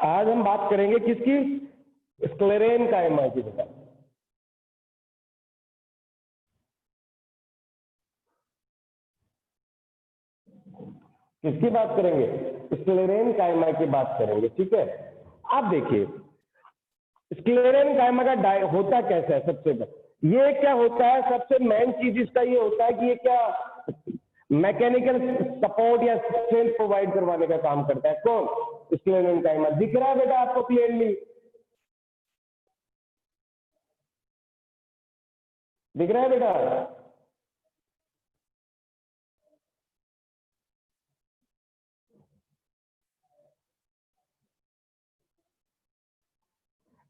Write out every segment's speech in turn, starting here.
आज हम बात करेंगे किसकी? स्क्लेरेनकाइमा की बेटा। किसकी बात करेंगे? स्क्लेरेनकाइमा की बात करेंगे, ठीक है। आप देखिए स्क्लेरेनकाइमा का होता कैसा है। सबसे ये क्या होता है, सबसे मेन चीज इसका ये होता है कि ये क्या मैकेनिकल सपोर्ट या स्ट्रेंथ प्रोवाइड करवाने का काम करता है। कौन? स्क्लेरेनकाइमा। दिख रहा है बेटा आपको क्लियरली? दिख रहा है बेटा?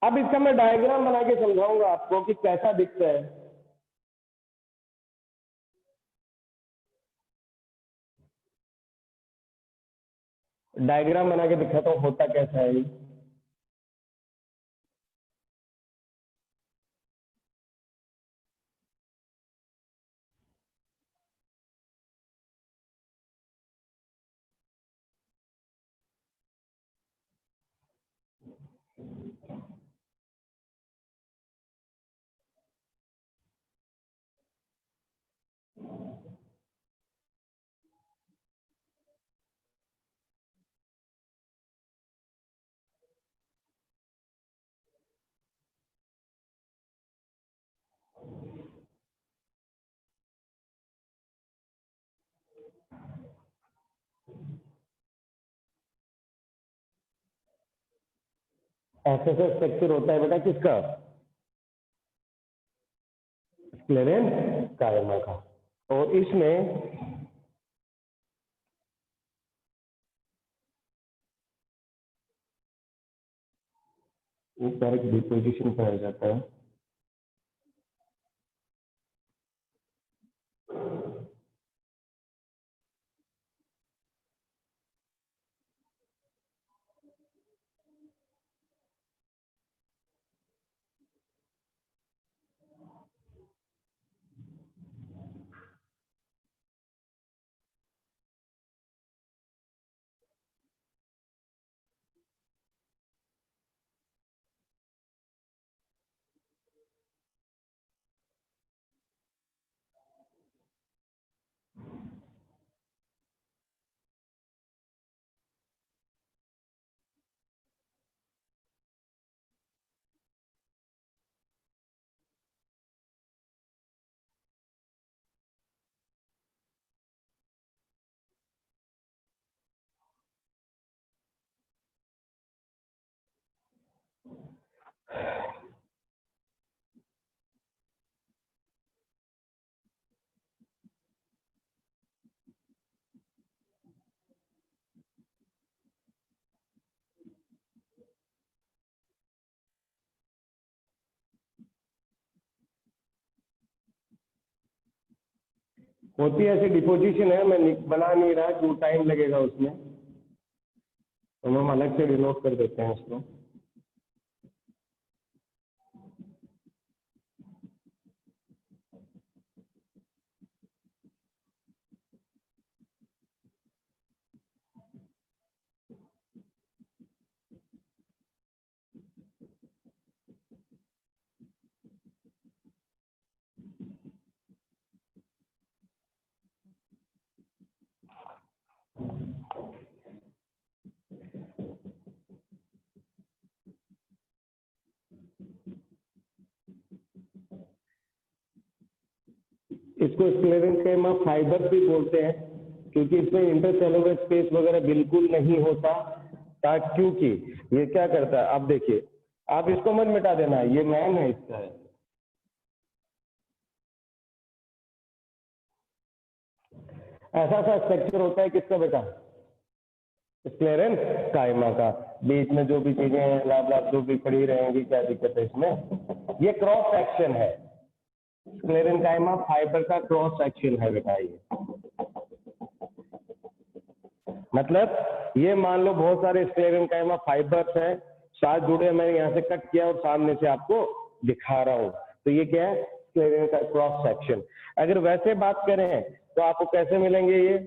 अब इसका मैं डायग्राम बना के समझाऊंगा आपको कि कैसा दिखता है। डायग्राम बना के दिखाता हूं होता कैसा है। ऐसे से स्ट्रक्चर होता है बेटा किसका? स्क्लेरेनकाइमा का। और इसमें डायरेक्ट डिपोजिशन कराया जाता है। होती ऐसी डिपोजिशन है, मैं बना नहीं रहा क्यों, टाइम लगेगा उसमें, तो हम अलग से डिनोट कर देते हैं इसको। इसको स्क्लेरेनकाइमा फाइबर भी बोलते हैं क्योंकि इसमें इंटरसेलुलर स्पेस वगैरह बिल्कुल नहीं होता, क्योंकि ये क्या करता है। आप देखिए, आप इसको मत मिटा देना, ये मैन है इसका है। ऐसा सा स्ट्रक्चर होता है किसका बेटा? स्क्लेरेनकाइमा का। बीच में जो भी चीजें लाभ लाभ जो भी पड़ी रहेंगी, क्या दिक्कत है इसमें। ये क्रॉस सेक्शन है, स्क्लेरेनकाइमा फाइबर का क्रॉस सेक्शन है बेटा। ये मतलब ये मान लो बहुत सारे स्क्लेरेनकाइमा फाइबर्स हैं, साथ जुड़े, मैंने यहाँ से कट किया और सामने से आपको दिखा रहा हूँ, तो ये क्या है? स्क्लेरेन का क्रॉस सेक्शन। अगर वैसे बात करें तो आपको कैसे मिलेंगे ये?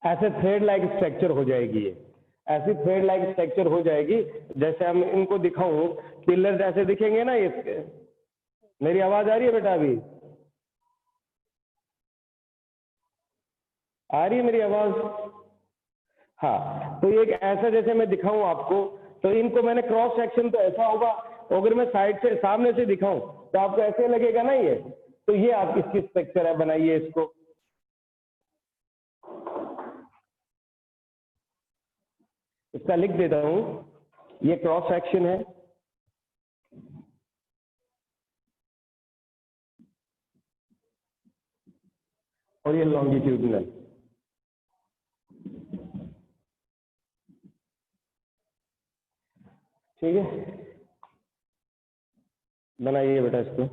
ऐसे थ्रेड लाइक स्ट्रक्चर हो जाएगी ये, ऐसी थ्रेड लाइक स्ट्रक्चर हो जाएगी। जैसे हम इनको दिखाऊं, पिलर जैसे दिखेंगे ना इसके। मेरी आवाज आ रही है बेटा? अभी आ रही है मेरी आवाज? हाँ, तो एक ऐसा जैसे मैं दिखाऊं आपको, तो इनको मैंने क्रॉस सेक्शन तो ऐसा होगा, अगर मैं साइड से सामने से दिखाऊं तो आपको ऐसे लगेगा ना ये। तो ये आप इसकी स्ट्रक्चर है, बनाइए इसको। इसका लिख देता हूं, ये क्रॉस सेक्शन है, और ये लॉन्गिट्यूडनल। ठीक है, बनाइए बेटा इसको।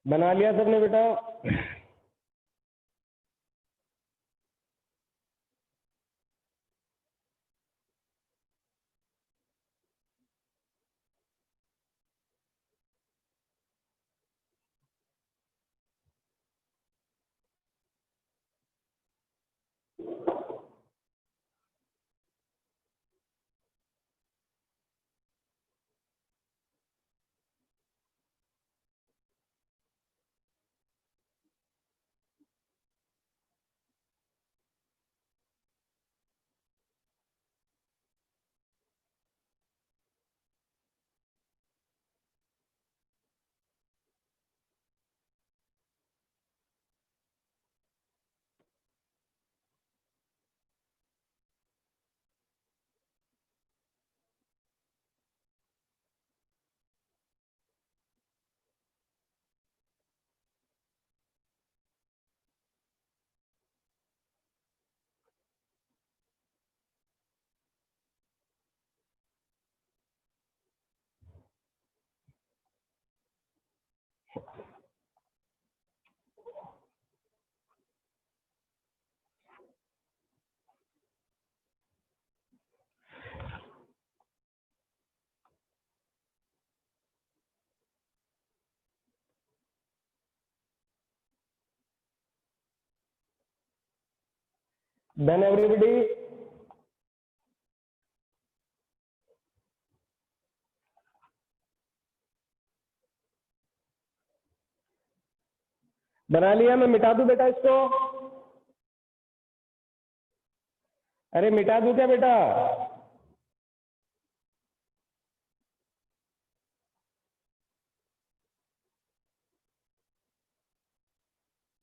बना लिया सबने बेटा? Done everybody? बना लिया? मैं मिटा दूं बेटा इसको? अरे मिटा दूं क्या बेटा?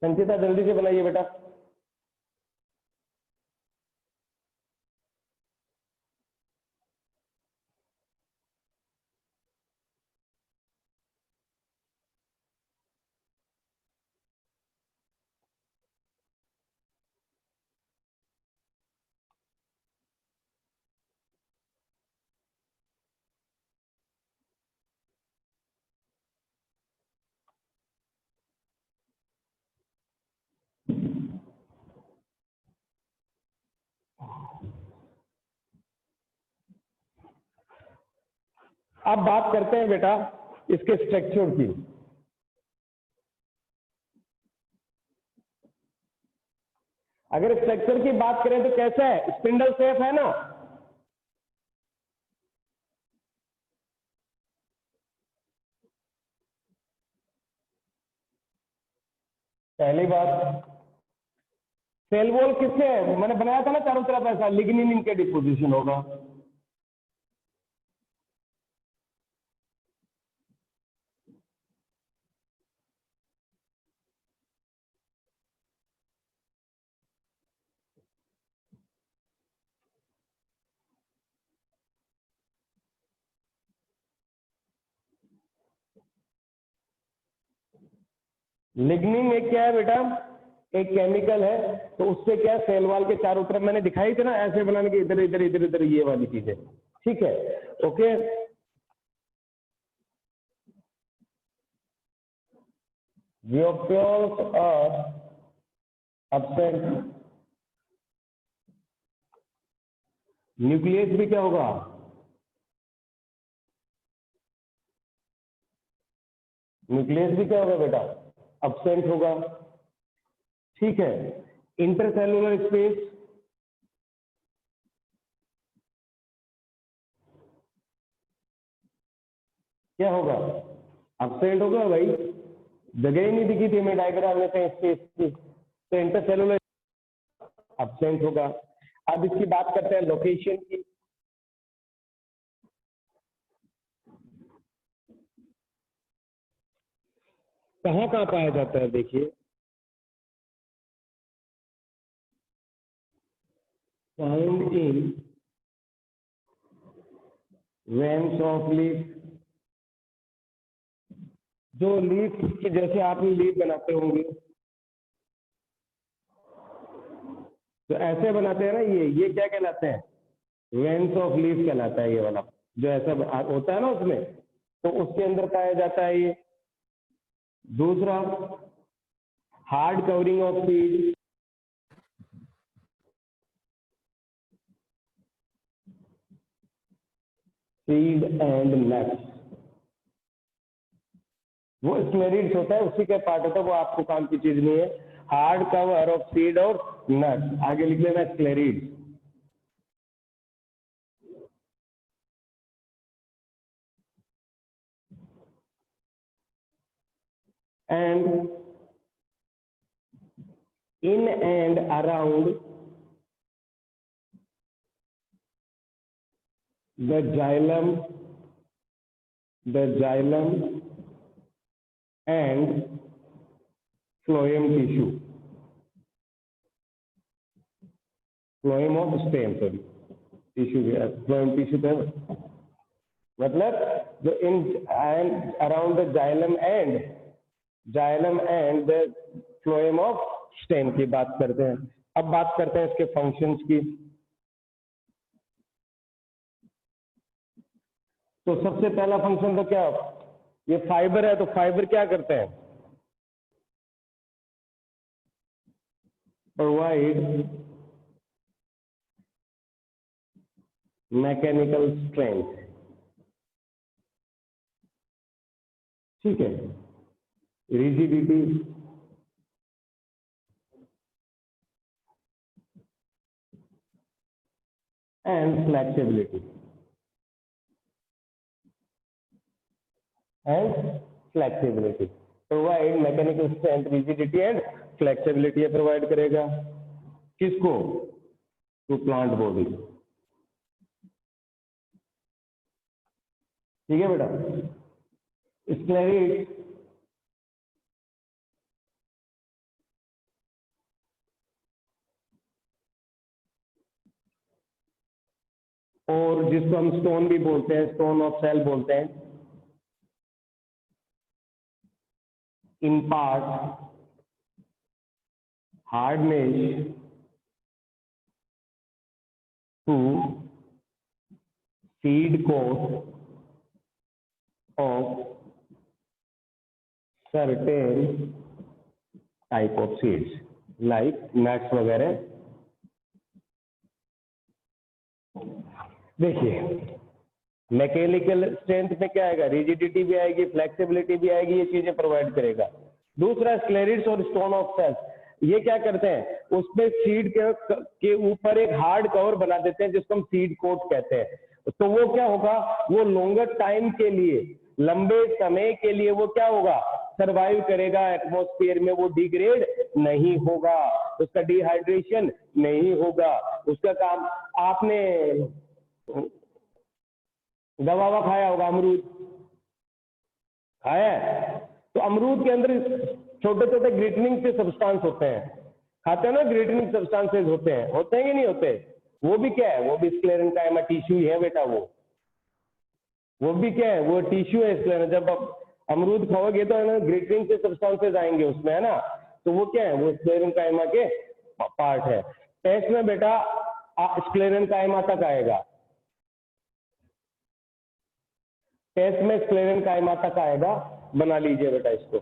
संचिता जल्दी से बनाइए बेटा। अब बात करते हैं बेटा इसके स्ट्रक्चर की। अगर स्ट्रक्चर की बात करें तो कैसा है? स्पिंडल सेफ है ना? पहली बात। सेल वॉल किससे है? मैंने बनाया था ना चारों तरफ ऐसा, लिग्निन इनके डिपोजिशन होगा। लिग्निन एक क्या है बेटा? एक केमिकल है। तो उससे क्या सेल वॉल के चारों तरफ मैंने दिखाई थी ना ऐसे बनाने के, इधर इधर इधर इधर ये वाली चीजें। ठीक है, ओके। जियोप्योल्स और एब्सेंट। न्यूक्लियस भी क्या होगा? न्यूक्लियस भी क्या होगा बेटा? एब्सेंट होगा। ठीक है, इंटरसेलुलर स्पेस क्या होगा? एब्सेंट होगा भाई, जगह ही नहीं दिखी थी हमें डायग्राम में कहीं स्पेस की, तो इंटरसेलुलर एब्सेंट होगा। अब इसकी बात करते हैं लोकेशन की। कहाँ कहाँ पाया जाता है देखिए, found in veins of leaf. जो लीफ की जैसे आप लीफ बनाते होंगे तो ऐसे बनाते हैं ना, ये क्या कहलाते हैं? वेन्स ऑफ लीफ कहलाता है ये वाला, जो ऐसा होता है ना उसमें, तो उसके अंदर पाया जाता है ये। दूसरा, hard covering of seed. Seed and nuts, वो स्क्लेरिड्स होता है, उसी का पार्ट होता है, वो आपको काम की चीज नहीं है। हार्ड कवर ऑफ सीड और नट्स, आगे लिख लेना स्क्लेरिड्स। and in and around the xylem and phloem tissue, phloem of stem, sorry, tissue, phloem tissue है, मतलब जो in and around the xylem and the phloem of stem की बात करते हैं। अब बात करते हैं इसके फंक्शंस की। तो सबसे पहला फंक्शन तो क्या, ये फाइबर है, तो फाइबर क्या करते हैं? Provide mechanical strength. ठीक है, rigidity and flexibility provide mechanical strength, rigidity and flexibility ये प्रोवाइड करेगा किसको? To plant body. ठीक है बेटा, स्क्लेरिड्स और जिसको हम स्टोन भी बोलते हैं, स्टोन ऑफ सेल बोलते हैं, in part hardness to seed coat of certain type of seeds like nuts वगैरह। देखिए, मैकेनिकल स्ट्रेंथ में क्या आएगा? रिजिडिटी भी आएगी, फ्लेक्सिबिलिटी भी आएगी, ये चीजें प्रोवाइड करेगा। दूसरा, स्क्लेरिड्स और स्टोन ऑफ सेल्स, ये क्या करते हैं? उसमें सीड के ऊपर एक हार्ड कवर बना देते हैं जिसको हम सीड कोट कहते हैं। तो वो क्या होगा? वो लॉन्गर टाइम के लिए, लंबे समय के लिए वो क्या होगा? सरवाइव करेगा एटमॉस्फेयर में, वो डिग्रेड नहीं होगा, उसका डिहाइड्रेशन नहीं होगा, उसका काम। आपने दवा ववा खाया होगा, अमरूद खाया है? तो अमरूद के अंदर छोटे छोटे ग्लिटनिंग से सब्सटेंस होते हैं, खाते हैं ना, ग्लिटनिंग सब्सटेंसेस होते हैं कि नहीं होते? वो भी क्या है? वो भी स्क्लेरेंकाइमा टिश्यू है बेटा। वो भी क्या है? वो टिश्यू है स्क्लेरेंकाइमा। जब आप अमरूद खाओगे तो है ना, ग्लिटनिंग से सब्सटेंसेस आएंगे उसमें, है ना, तो वो क्या है? वो स्क्लेरेंकाइमा के पार्ट है। टेस्ट में बेटा स्क्लेरेंकाइमा तक आएगा, टेस्ट में स्क्लेरेंकाइमा तक आएगा। बना लीजिए बेटा इसको।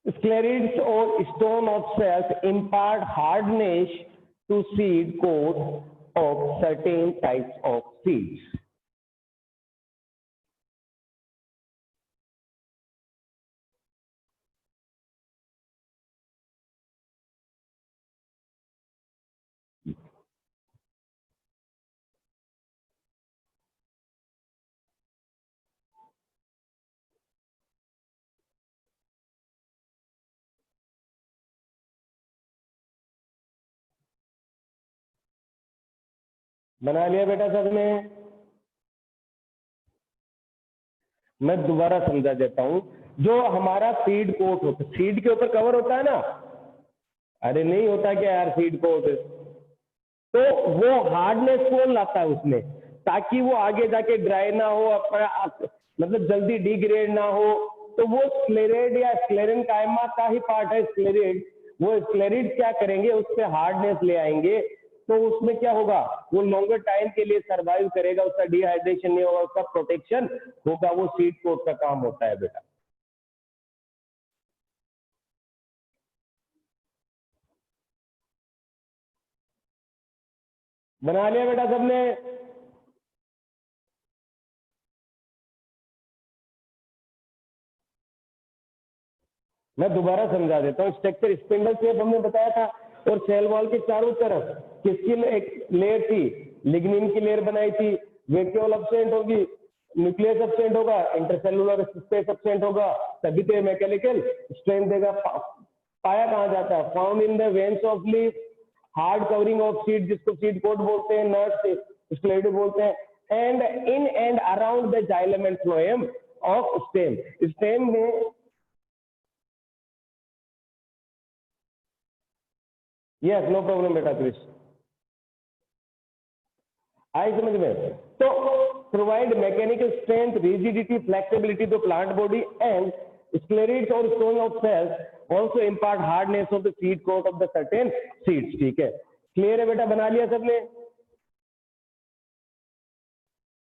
Sclerids or stone of cells impart hardness to seed coat of certain types of seeds. बना लिया बेटा सबने? मैं दोबारा समझा देता हूं। जो हमारा सीड कोट होता है, सीड के ऊपर कवर होता है ना, अरे नहीं होता क्या यार सीड कोट, तो वो हार्डनेस कौन लाता है उसमें, ताकि वो आगे जाके ड्राई ना हो, मतलब जल्दी डिग्रेड ना हो। तो वो स्क्लेरेड या स्क्लेरेंकाइमा का ही पार्ट है स्क्लेरेड। वो स्क्लेरिड क्या करेंगे, उस पर हार्डनेस ले आएंगे, तो उसमें क्या होगा, वो लॉन्गर टाइम के लिए सर्वाइव करेगा, उसका डिहाइड्रेशन नहीं होगा, उसका प्रोटेक्शन होगा। वो सीड कोट का काम होता है बेटा। बना लिया बेटा सबने? मैं दोबारा समझा देता हूँ। स्ट्रक्चर स्पिंडल शेप हमने बताया था, और सेल वॉल के चारों तरफ किसकी एक लेयर थी, लिग्निन की लेयर बनाई थी। वैक्यूल एब्सेंट होगी, न्यूक्लियस एब्सेंट होगा, इंटरसेलुलर स्पेस एब्सेंट होगा, तभी तो मैकेनिकल स्ट्रेंथ देगा। पाया कहाँ जाता है? Found in the veins of leaf, hard covering of seed, जिसको सीड कोट बोलते हैं, नट्स स्क्लेरोइड बोलते हैं, and in and around the xylem and phloem of stem. Stem में यस, नो प्रॉब्लम बेटा क्रिश, आई समझ में। तो provide mechanical strength, rigidity, flexibility to plant body, and sclerids और stone of cells also impart hardness of the seed coat of the certain seeds। ठीक है, clear है बेटा? बना लिया सबने?